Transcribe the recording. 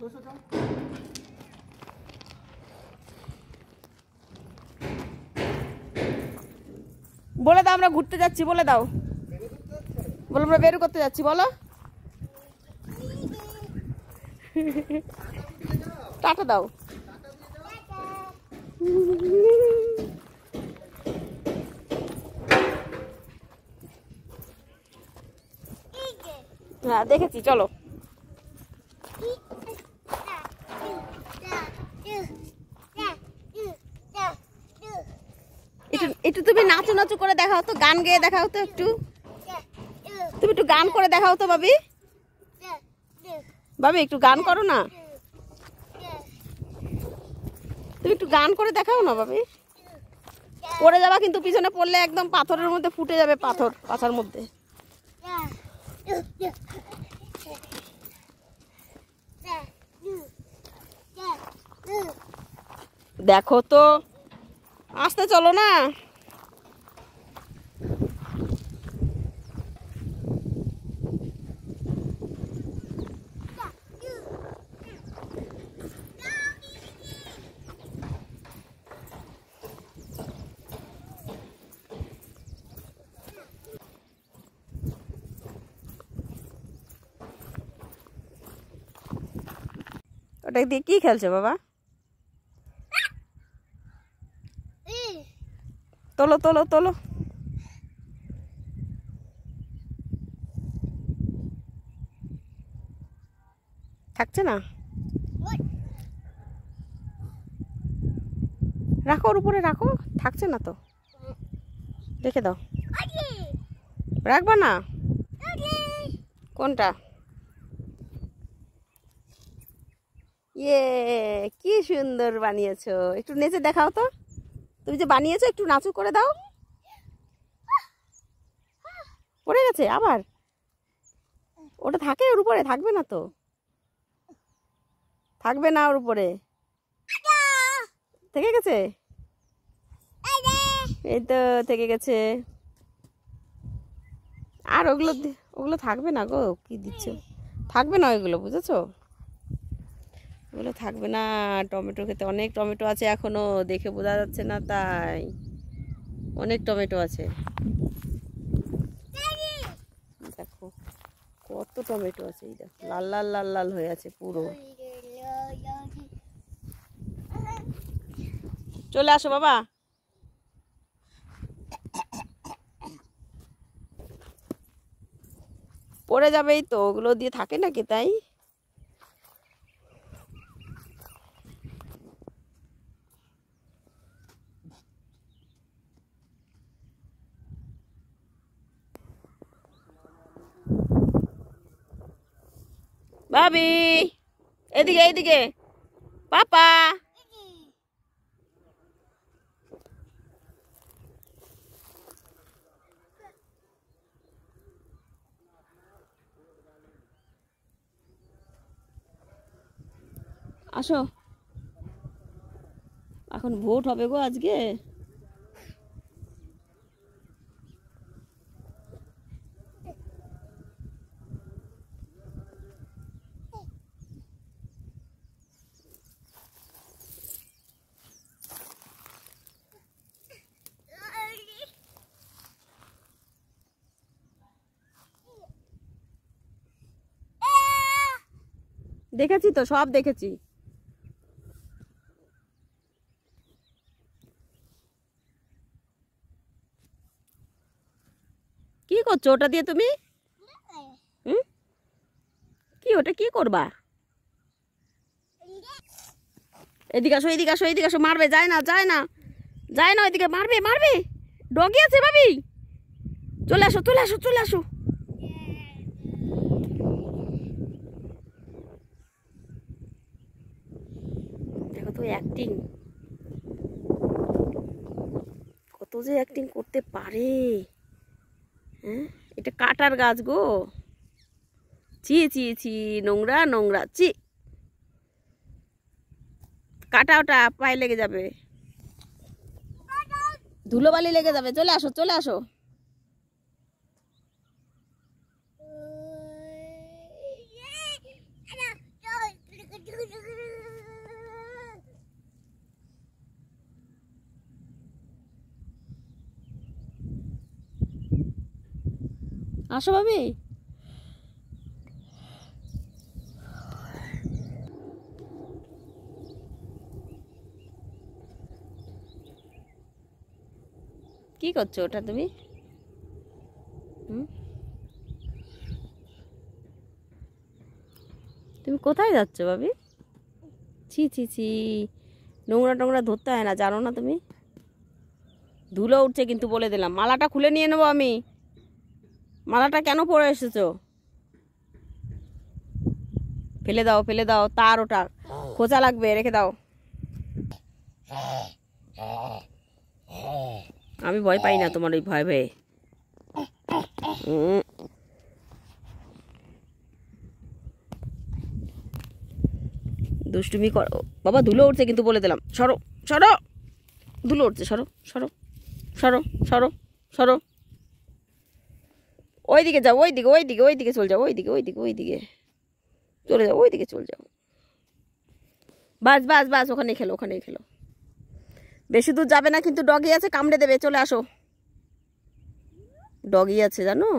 বলে দাও আমরা ঘুরতে যাচ্ছি, বলে দাও। বলো আমরা বের করতে যাচ্ছি, বলো। টাটা দাও। হ্যাঁ দেখেছি, চলো। একটু তুমি নাচু নাচু করে দেখাও তো, গান গেয়ে দেখাও তো একটু। তুমি একটু গান করে দেখাও তো ভাবি। ভাবি একটু গান করো না, তুমি একটু গান করে দেখাও না ভাবি। পড়ে যাবা কিন্তু, পিছনে পড়লে একদম পাথরের মধ্যে ফুটে যাবে, পাথর পাছার মধ্যে। দেখো তো, আসতে চলো না। ওটা দিয়ে কি খেলছে বাবা? তোলো তোলো তোলো। থাকছে না, রাখো ওর উপরে রাখো, থাকছে না তো, রেখে দাও। রাখবা না? কোনটা? ইয়ে, কি সুন্দর বানিয়েছো। একটু নেচে দেখাও তো, তুমি যে বানিয়েছো একটু নাচু করে দাও। পড়ে গেছে আবার? ওটা থাকে ওর উপরে, থাকবে না তো, থাকবে না ওর উপরে, থেকে গেছে। এই তো থেকে গেছে। আর ওগুলো ওগুলো থাকবে না গো, কি দিচ্ছ, থাকবে না ওইগুলো, বুঝেছো? ওগুলো থাকবে না। টমেটো খেতে অনেক টমেটো আছে এখনো, দেখে বোঝা যাচ্ছে না তাই, অনেক টমেটো আছে। দেখো কত টমেটো আছে, এই দেখো লাল লাল লাল লাল হয়ে আছে পুরো। চলে আসো বাবা। পড়ে যাবেই তো, ওগুলো দিয়ে থাকে নাকি তাই। ভাবি এদিকে এদিকে, পাপা আসো। এখন ভোট হবে গো আজকে। দেখেছি তো, সব দেখেছি। কি করছো ওটা দিয়ে তুমি? হুম, কি ওটা কি করবা? এদিকে আসো এদিকে আসো এদিকে আসো, মারবে, যায় না যায় না যায় না, ওইদিকে মারবে মারবে, ডগি আছে ভাবি। চলে আসো চলে আসো চলে আসো। দেখো তো অ্যাক্টিং, কত যে অ্যাক্টিং করতে পারে। হ্যাঁ, এটা কাটার গাছ গো, ছি ছি ছি, নোংরা নোংরা, ছি। কাটা, ওটা পায়ে লেগে যাবে, ধুলোবালি লেগে যাবে। চলে আসো চলে আসো। আসো ভাবি। কি করছো ওটা তুমি? তুমি কোথায় যাচ্ছ ভাবি? ছি ছি ছি, নোংরা টোংরা ধরতে হয় না, জানো না তুমি? ধুলো উঠছে কিন্তু, বলে দিলাম। মালাটা খুলে নিয়ে নেবো আমি। মালাটা কেন পরে এসেছো? ফেলে দাও, ফেলে দাও, তার ওটা খোঁচা লাগবে, রেখে দাও। আমি ভয় পাই না তোমার ওই ভয় ভয়ে। দুষ্টুমি করো বাবা, ধুলো উঠছে কিন্তু, বলে দিলাম। সরো সরো, ধুলো উঠছে, সরো সরো সরো সরো সরো। ওইদিকে যাও, ওইদিকে ওইদিকে ওইদিকে চলে যাও, ওইদিকে ওইদিকে ওইদিকে চলে যাও, ওইদিকে চলে যাও। বাস বাস বাস, ওখানেই খেলো, ওখানেই খেলো। বেশি দূর যাবে না কিন্তু, ডগি আছে, কামড়ে দেবে। চলে আসো, ডগি আছে জানো।